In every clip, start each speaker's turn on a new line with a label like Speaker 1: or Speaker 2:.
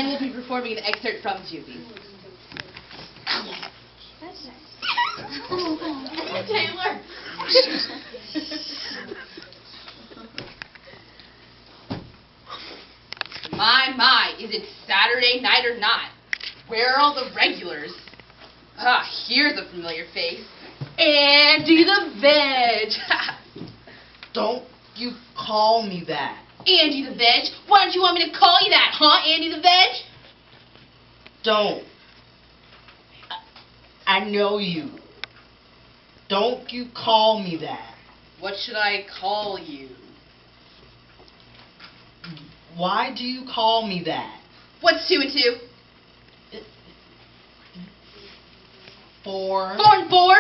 Speaker 1: and we'll be performing an excerpt from Juvie.
Speaker 2: That's nice.
Speaker 1: Taylor. My, is it Saturday night or not? Where are all the regulars? Ah, here's a familiar face. Andy the Veg.
Speaker 3: Don't you call me that.
Speaker 1: Andy the Veg? Why don't you want me to call you that, huh, Andy the Veg?
Speaker 3: Don't. I know you. Don't you call me that.
Speaker 1: What should I call you?
Speaker 3: Why do you call me that?
Speaker 1: What's 2 and 2?
Speaker 3: 4.
Speaker 1: 4 and 4?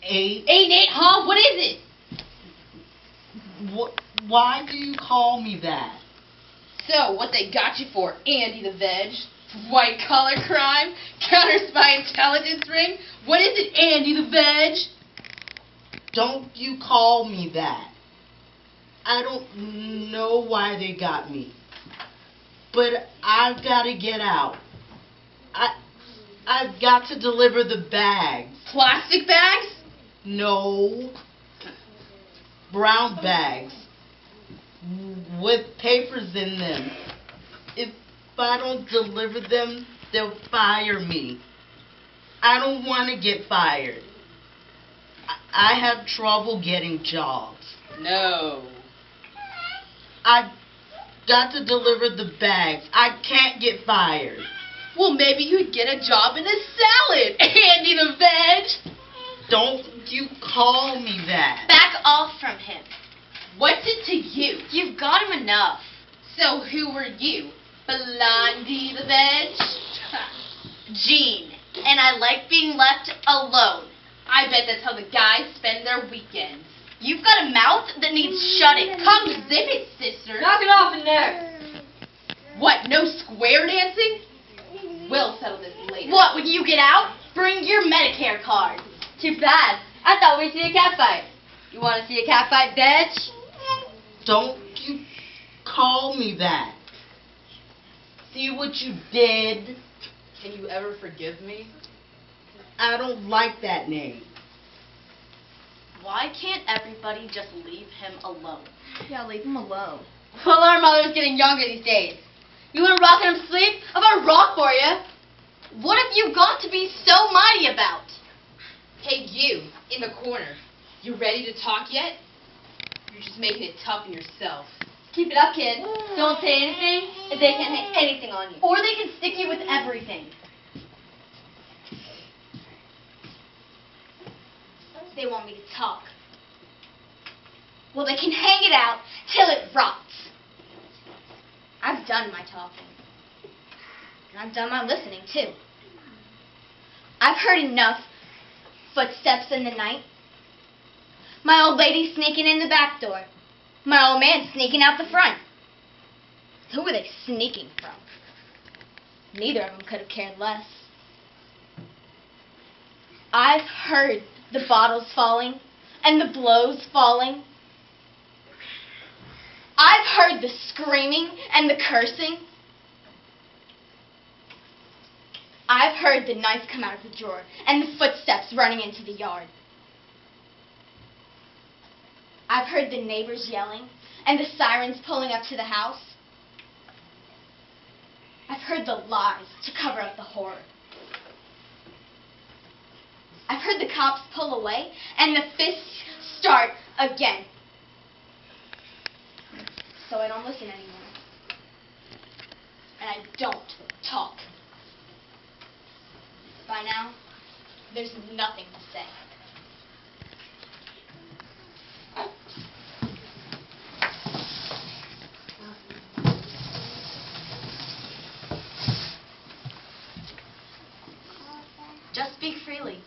Speaker 3: 8.
Speaker 1: 8 and 8, huh? What is it?
Speaker 3: Why do you call me that?
Speaker 1: So, what they got you for, Andy the Veg? White collar crime? Counter spy intelligence ring? What is it, Andy the Veg?
Speaker 3: Don't you call me that. I don't know why they got me. But I've got to get out. I've got to deliver the bags.
Speaker 1: Plastic bags?
Speaker 3: No. Brown bags. With papers in them. If I don't deliver them, they'll fire me. I don't want to get fired. I have trouble getting jobs.
Speaker 1: No.
Speaker 3: I've got to deliver the bags. I can't get fired.
Speaker 1: Well, maybe you'd get a job in a salad, Andy the Veg.
Speaker 3: Don't you call me that.
Speaker 2: Back off from him.
Speaker 1: What's it to you?
Speaker 2: You've got him enough.
Speaker 1: So who were you? Blondie the Veg?
Speaker 2: Jean. And I like being left alone.
Speaker 1: I bet that's how the guys spend their weekends.
Speaker 2: You've got a mouth that needs shutting.
Speaker 1: Come zip it, sister.
Speaker 2: Knock it off in there.
Speaker 1: What, no square dancing? We'll settle this later.
Speaker 2: What, when you get out? Bring your Medicare card. Too bad. I thought we'd see a cat fight. You want to see a cat fight, Veg?
Speaker 3: Don't you call me that. See what you did?
Speaker 1: Can you ever forgive me?
Speaker 3: I don't like that name.
Speaker 2: Why can't everybody just leave him alone?
Speaker 4: Yeah, leave him alone.
Speaker 2: Well, our mother's getting younger these days. You want to rock him to sleep? I'm going to rock for you. What have you got to be so mighty about?
Speaker 1: Hey, you, in the corner. You ready to talk yet? You're just making it tough on yourself.
Speaker 2: Keep it up, kid. Don't say anything if they can't hang anything on you. Or they can stick you with everything. They want me to talk. Well, they can hang it out till it rots. I've done my talking. And I've done my listening, too. I've heard enough footsteps in the night. My old lady sneaking in the back door. My old man sneaking out the front. Who were they sneaking from? Neither of them could have cared less. I've heard the bottles falling and the blows falling. I've heard the screaming and the cursing. I've heard the knife come out of the drawer and the footsteps running into the yard. I've heard the neighbors yelling and the sirens pulling up to the house. I've heard the lies to cover up the horror. I've heard the cops pull away and the fists start again. So I don't listen anymore. And I don't talk. By now, there's nothing to say. Just speak freely.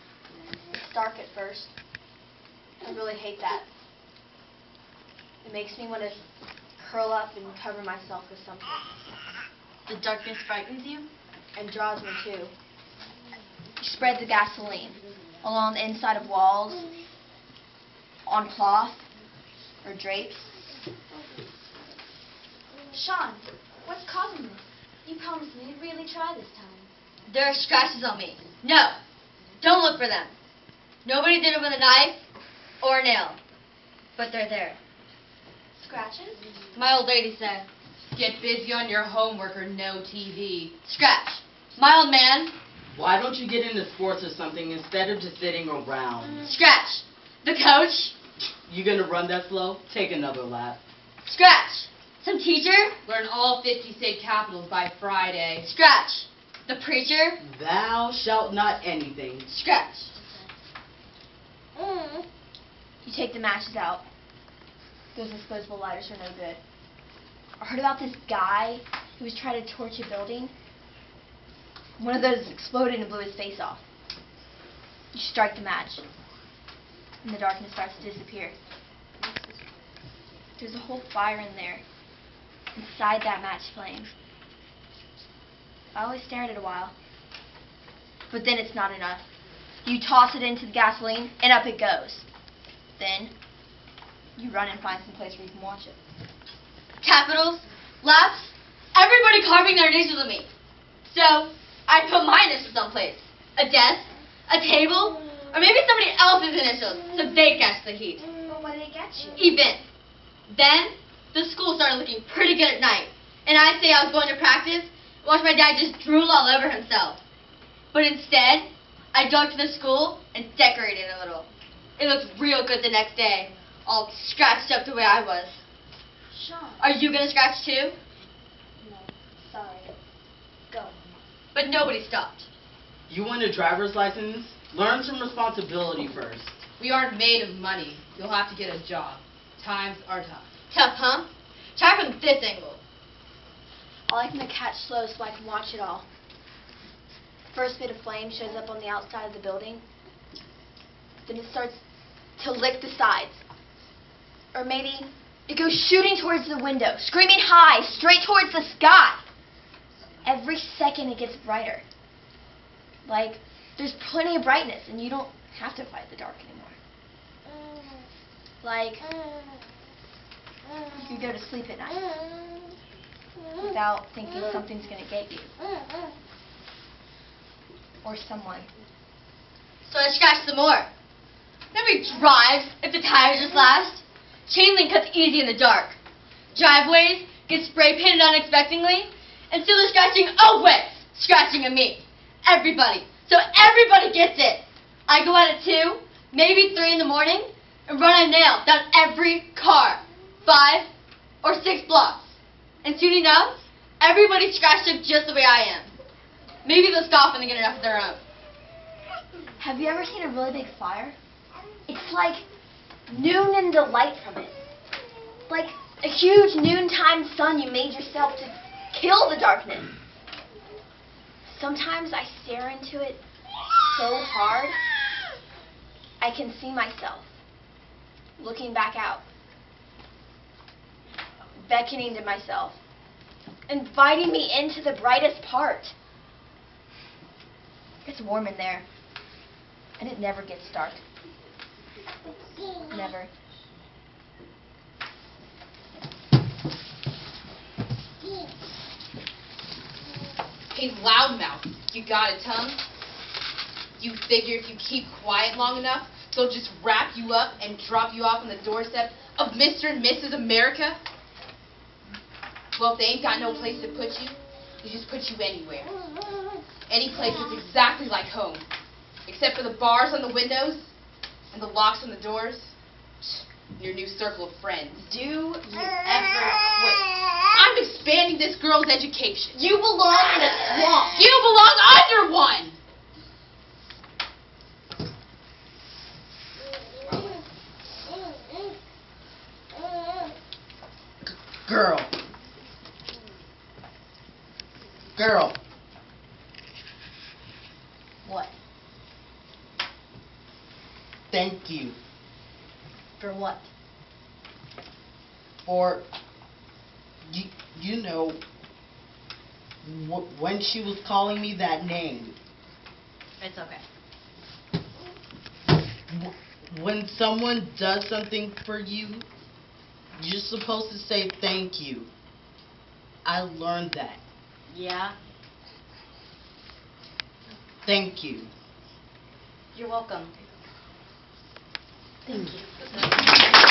Speaker 2: It's dark at first. I really hate that. It makes me want to curl up and cover myself with something. The darkness frightens you and draws me too. You spread the gasoline along the inside of walls, on cloth or drapes. Sean, what's causing this? You promised me you'd really try this time.
Speaker 4: There are scratches on me. No, don't look for them. Nobody did it with a knife or a nail, but they're there.
Speaker 2: Scratches?
Speaker 4: My old lady said.
Speaker 1: Get busy on your homework or no TV.
Speaker 4: Scratch. My old man.
Speaker 3: Why don't you get into sports or something instead of just sitting around?
Speaker 4: Scratch. The coach.
Speaker 3: You gonna run that slow? Take another lap.
Speaker 4: Scratch. Some teacher.
Speaker 1: Learn all 50 state capitals by Friday.
Speaker 4: Scratch. The preacher.
Speaker 3: Thou shalt not anything.
Speaker 4: Scratch.
Speaker 2: You take the matches out. Those disposable lighters are no good. I heard about this guy who was trying to torch a building. One of those exploded and blew his face off. You strike the match, and the darkness starts to disappear. There's a whole fire in there, inside that match flame. I always stare at it a while, but then it's not enough. You toss it into the gasoline, and up it goes. Then, you run and find some place where you can watch it.
Speaker 4: Capitals. Laps. Everybody carving their initials with me. So, I put my initials someplace. A desk, a table, or maybe somebody else's initials so they catch the heat.
Speaker 2: But what did it get you?
Speaker 4: Event. Then, the school started looking pretty good at night. And I'd say I was going to practice and watch my dad just drool all over himself. But instead, I dug to the school and decorated a little. It looked real good the next day, all scratched up the way I was.
Speaker 2: Sean.
Speaker 4: Are you going to scratch too?
Speaker 2: No, sorry. Go.
Speaker 4: But nobody stopped.
Speaker 3: You want a driver's license? Learn some responsibility first.
Speaker 1: We aren't made of money. You'll have to get a job. Times are tough.
Speaker 4: Tough, huh? Try from this angle.
Speaker 2: I like them to catch slow so I can watch it all. First bit of flame shows up on the outside of the building. Then it starts to lick the sides. Or maybe it goes shooting towards the window, screaming high, straight towards the sky. Every second it gets brighter. Like, there's plenty of brightness and you don't have to fight the dark anymore. Like, you could go to sleep at night without thinking something's going to get you. Or someone.
Speaker 4: So I scratched some more. Nobody drives if the tires just last. Chain link cuts easy in the dark. Driveways get spray painted unexpectedly, and still they're scratching always scratching at me. Everybody. So everybody gets it. I go out at 2, maybe 3 in the morning, and run a nail down every car. 5 or 6 blocks. And soon enough, everybody's scratched up just the way I am. Maybe they'll stop when they get enough of their own.
Speaker 2: Have you ever seen a really big fire? It's like noon and the light from it. Like a huge noontime sun you made yourself to kill the darkness. Sometimes I stare into it so hard, I can see myself looking back out, beckoning to myself, inviting me into the brightest part. It's warm in there, and it never gets dark. Never.
Speaker 1: Hey, loudmouth, you got a tongue? You figure if you keep quiet long enough, they'll just wrap you up and drop you off on the doorstep of Mr. and Mrs. America? Well, if they ain't got no place to put you, they just put you anywhere. Any place that's exactly like home, except for the bars on the windows and the locks on the doors. Your new circle of friends.
Speaker 2: Do you ever
Speaker 1: Wait, I'm expanding this girl's education.
Speaker 2: You belong in a swamp.
Speaker 1: You belong under one!
Speaker 3: Girl. Girl.
Speaker 2: What?
Speaker 3: Thank you
Speaker 2: For what?
Speaker 3: for, you know, when she was calling me that name.
Speaker 2: It's okay.
Speaker 3: When someone does something for you, you're supposed to say thank you. I learned that.
Speaker 4: Yeah?
Speaker 3: Thank you.
Speaker 4: You're welcome.
Speaker 2: Thank you.